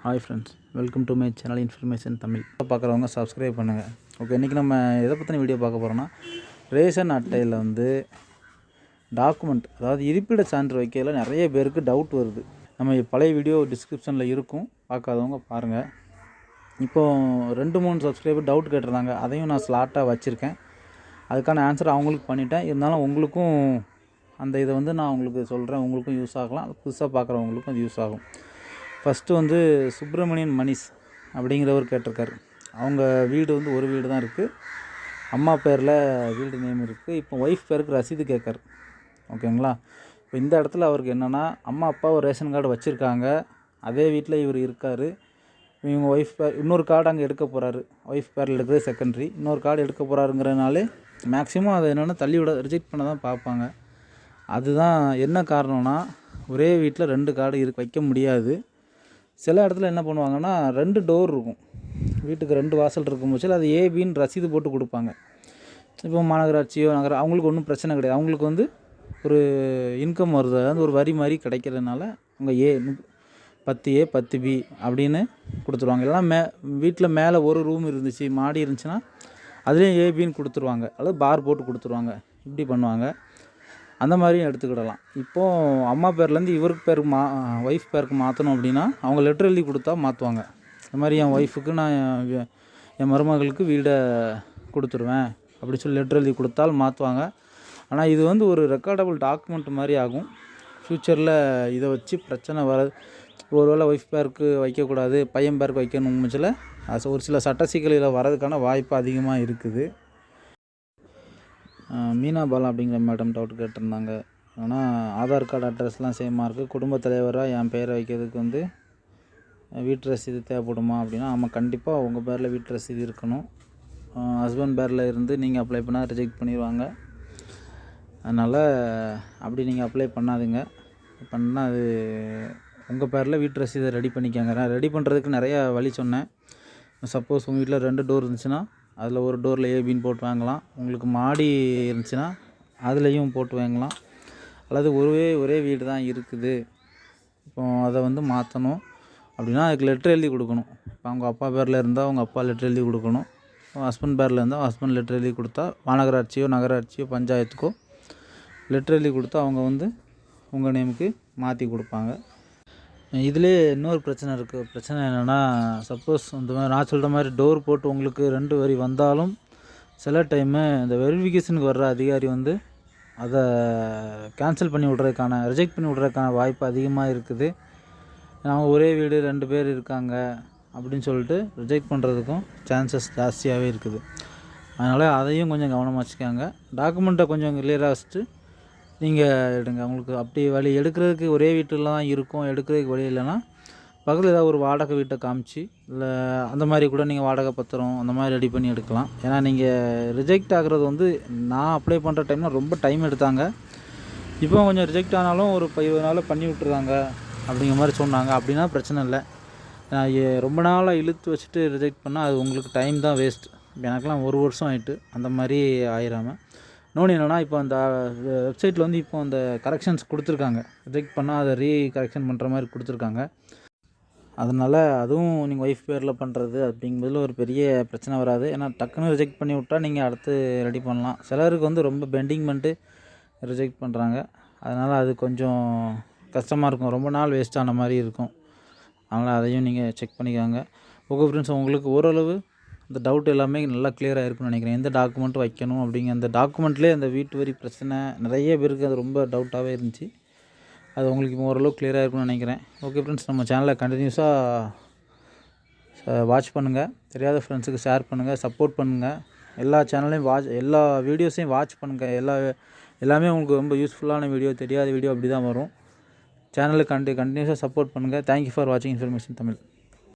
Hi friends, welcome to my channel information Tamil. பார்க்குறவங்க subscribe பண்ணுங்கள். Okay, இன்றைக்கி நம்ம எதை பற்றின வீடியோ பார்க்க போகிறோன்னா, ரேஷன் அட்டையில் டாக்குமெண்ட், அதாவது இருப்பிட சான்று வைக்கையில் நிறைய பேருக்கு டவுட் வருது. நம்ம பழைய வீடியோ டிஸ்கிரிப்ஷனில் இருக்கும், பார்க்காதவங்க பாருங்கள். இப்போது 2-3 சப்ஸ்கிரைபர் டவுட் கேட்டிருந்தாங்க. அதையும் நான் ஸ்லாட்டாக வச்சுருக்கேன். அதுக்கான ஆன்சர் அவங்களுக்கு பண்ணிட்டேன். இருந்தாலும் உங்களுக்கும் அந்த இதை நான் உங்களுக்கு சொல்கிறேன். உங்களுக்கும் யூஸ் ஆகலாம், புதுசாக பார்க்குறவங்களுக்கும் அது யூஸ் ஆகும். ஃபஸ்ட்டு சுப்பிரமணியன் மணிஷ் அப்படிங்கிறவர் கேட்டிருக்காரு. அவங்க வீடு ஒரு வீடு தான் இருக்குது. அம்மா பேரில் வீடு நேம் இருக்குது. இப்போ ஒய்ஃப் பேருக்கு ரசீது கேட்காரு. ஓகேங்களா? இப்போ இந்த இடத்துல அவருக்கு என்னென்னா, அம்மா அப்பா ஒரு ரேஷன் கார்டு வச்சுருக்காங்க. அதே வீட்டில் இவர் இருக்கார். இவங்க ஒய்ஃப் பேர் இன்னொரு கார்டு அங்கே எடுக்க போகிறாரு. ஒய்ஃப் பேரில் எடுக்கிறது செகண்ட்ரி. இன்னொரு கார்டு எடுக்க போகிறாருங்கிறனாலே மேக்ஸிமம் அதை என்னென்னா ரிஜெக்ட் பண்ண தான் பார்ப்பாங்க. அதுதான் என்ன காரணம்னா, ஒரே வீட்டில் 2 கார்டு வைக்க முடியாது. சில இடத்துல என்ன பண்ணுவாங்கன்னா, 2 டோர் இருக்கும். வீட்டுக்கு 2 வாசல் இருக்கும் பட்சத்தில் அது ஏபின்னு ரசீது போட்டு கொடுப்பாங்க. இப்போ மாநகராட்சியோ அவங்களுக்கு ஒன்றும் பிரச்சனை கிடையாது. அவங்களுக்கு ஒரு இன்கம் வருது, அதாவது ஒரு வரி மாதிரி கிடைக்கிறதுனால அவங்க 10A 10B அப்படின்னு கொடுத்துருவாங்க. இல்லைனா வீட்டில் மேலே ஒரு ரூம் இருந்துச்சு, மாடி இருந்துச்சுன்னா அதுலேயும் ஏபின்னு கொடுத்துருவாங்க, அல்லது பார் போட்டு கொடுத்துருவாங்க. இப்படி பண்ணுவாங்க. அந்த மாதிரியும் எடுத்துக்கிடலாம். இப்போது அம்மா பேர்லேருந்து இவருக்கு பேருக்கு ஒய்ஃப் பேருக்கு மாற்றணும் அப்படின்னா அவங்க லெட்டர் எழுதி கொடுத்தா மாற்றுவாங்க. இந்த மாதிரி என் ஒய்ஃபுக்கு நான் என் மருமகளுக்கு வீடை கொடுத்துருவேன் அப்படி சொல்லி லெட்டர் எழுதி கொடுத்தால் மாற்றுவாங்க. ஆனால் இது ஒரு ரெக்கார்டபிள் டாக்குமெண்ட் மாதிரி ஆகும். ஃப்யூச்சரில் இதை வச்சு பிரச்சனை வராது. ஒருவேளை ஒய்ஃப் பேருக்கு வைக்கக்கூடாது, பையன் பேருக்கு வைக்கணும் பட்சத்தில் ஒரு சில சட்ட சிக்கல்களில் வர்றதுக்கான வாய்ப்பு அதிகமாக இருக்குது. மீனா பாலா அப்படிங்கிற மேடம் டவுட் கேட்டிருந்தாங்க. ஆனால் ஆதார் கார்டு அட்ரஸ்லாம் சேமாக இருக்குது. குடும்பத் தலைவராக என் பெயரை வைக்கிறதுக்கு வீட்டு ரசீது தேவைப்படுமா அப்படின்னா, ஆமாம், கண்டிப்பாக உங்கள் பேரில் வீட்டு ரசீது இருக்கணும். ஹஸ்பண்ட் பேரில் இருந்து நீங்கள் அப்ளை பண்ணால் ரிஜெக்ட் பண்ணிடுவாங்க. அதனால் அப்படி நீங்கள் அப்ளை பண்ணாதுங்க. பண்ணால் அது உங்கள் பேரில் வீட்டு ரசீதை ரெடி பண்ணிக்கோங்க. நான் ரெடி பண்ணுறதுக்கு நிறையா வழி சொன்னேன். சப்போஸ் உங்கள் வீட்டில் 2 டோர் இருந்துச்சுன்னா அதில் ஒரு டோரில் ஏபின்னு போட்டு வாங்கலாம். உங்களுக்கு மாடி இருந்துச்சுன்னா அதுலேயும் போட்டு வாங்கலாம். அல்லது ஒரே வீடு தான் இருக்குது, இப்போ அதை மாற்றணும் அப்படின்னா அதுக்கு லெட்டர் எழுதி கொடுக்கணும். இப்போ அவங்க அப்பா பேரில் இருந்தால் அவங்க அப்பா லெட்டர் எழுதி கொடுக்கணும். ஹஸ்பண்ட் பேரில் இருந்தால் ஹஸ்பண்ட் லெட்டர் எழுதி கொடுத்தா மாநகராட்சியோ நகராட்சியோ பஞ்சாயத்துக்கோ லெட்டர் எழுதி கொடுத்தா அவங்க உங்கள் நேமுக்கு மாற்றி கொடுப்பாங்க. இதிலே இன்னொரு பிரச்சனை இருக்குது. பிரச்சனை என்னென்னா, சப்போஸ் இந்த மாதிரி நான் சொல்கிற மாதிரி டோர் போட்டு உங்களுக்கு 2 வரி வந்தாலும் சில டைமு இந்த வெரிஃபிகேஷனுக்கு வர்ற அதிகாரி அதை கேன்சல் பண்ணி விட்றதுக்கான ரிஜெக்ட் பண்ணி விட்றதுக்கான வாய்ப்பு அதிகமாக இருக்குது. நாங்கள் ஒரே வீடு 2 பேர் இருக்காங்க அப்படின்னு சொல்லிட்டு ரிஜெக்ட் பண்ணுறதுக்கும் சான்சஸ் ஜாஸ்தியாகவே இருக்குது. அதனால் அதையும் கொஞ்சம் கவனமாக வச்சுக்காங்க. டாக்குமெண்ட்டை கொஞ்சம் கிளியராக வச்சுட்டு நீங்கள் எடுங்க. உங்களுக்கு அப்படி வழி எடுக்கிறதுக்கு ஒரே வீட்டில் தான் இருக்கும், எடுக்கிறதுக்கு வழி இல்லைன்னா பக்கத்தில் ஏதாவது ஒரு வாடகை வீட்டை காமிச்சு, இல்லை அந்த மாதிரி கூட நீங்கள் வாடகை பத்திரம் அந்த மாதிரி ரெடி பண்ணி எடுக்கலாம். ஏன்னா நீங்கள் ரிஜெக்ட் ஆகிறது நான் அப்ளை பண்ணுற டைமில் ரொம்ப டைம் எடுத்தாங்க. இப்போ கொஞ்சம் ரிஜெக்ட் ஆனாலும் ஒரு 20 நாளில் பண்ணி விட்டுருக்காங்க அப்படிங்கிற மாதிரி சொன்னாங்க. அப்படின்னா பிரச்சனை இல்லை. ரொம்ப நாளாக இழுத்து வச்சுட்டு ரிஜெக்ட் பண்ணால் அது உங்களுக்கு டைம் தான் வேஸ்ட். எனக்கெலாம் 1 வருஷம் ஆகிட்டு அந்த மாதிரி ஆயிராமல். இன்னொன்று என்னென்னா, இப்போ அந்த வெப்சைட்டில் இப்போ அந்த கரெக்ஷன்ஸ் கொடுத்துருக்காங்க. ரிஜெக்ட் பண்ணால் அதை கரெக்ஷன் பண்ணுற மாதிரி கொடுத்துருக்காங்க. அதனால் அதுவும் நீங்கள் ஒய்ஃப் பேரில் பண்ணுறது அப்படிங்கும்போதில் ஒரு பெரிய பிரச்சனை வராது. ஏன்னா டக்குன்னு ரிஜெக்ட் பண்ணி விட்டால் நீங்கள் அடுத்து ரெடி பண்ணலாம். சிலருக்கு ரொம்ப பெண்டிங் பண்ணிட்டு ரிஜெக்ட் பண்ணுறாங்க. அதனால் அது கொஞ்சம் கஷ்டமாக இருக்கும், ரொம்ப நாள் வேஸ்ட் ஆன மாதிரி இருக்கும். அதனால் அதையும் நீங்கள் செக் பண்ணிக்கோங்க. ஓகே ஃப்ரெண்ட்ஸ், உங்களுக்கு ஓரளவு இந்த டவுட் எல்லாமே நல்லா கிளியராக இருக்குன்னு நினைக்கிறேன். எந்த டாக்குமெண்ட் வைக்கணும் அப்படிங்கிற அந்த டாக்குமெண்ட்லேயே அந்த வீட்டு வரி பிரச்சனை நிறைய பேருக்கு அது ரொம்ப டவுட்டாகவே இருந்துச்சு. அது உங்களுக்கு இப்போ ஓரளவு கிளியராக இருக்குன்னு நினைக்கிறேன். ஓகே ஃப்ரெண்ட்ஸ், நம்ம சேனலை கண்டினியூஸாக வாட்ச் பண்ணுங்கள். தெரியாத ஃப்ரெண்ட்ஸுக்கு ஷேர் பண்ணுங்கள், சப்போர்ட் பண்ணுங்கள். எல்லா சேனலையும் எல்லா வீடியோஸையும் வாட்ச் பண்ணுங்கள். எல்லாமே உங்களுக்கு ரொம்ப யூஸ்ஃபுல்லான வீடியோ, தெரியாத வீடியோ அப்படி தான் வரும். சேனலுக்கு கண்டினியூஸாக சப்போர்ட் பண்ணுங்கள். தேங்க்யூ ஃபார் வாட்சிங் இன்ஃபர்மேஷன் தமிழ்.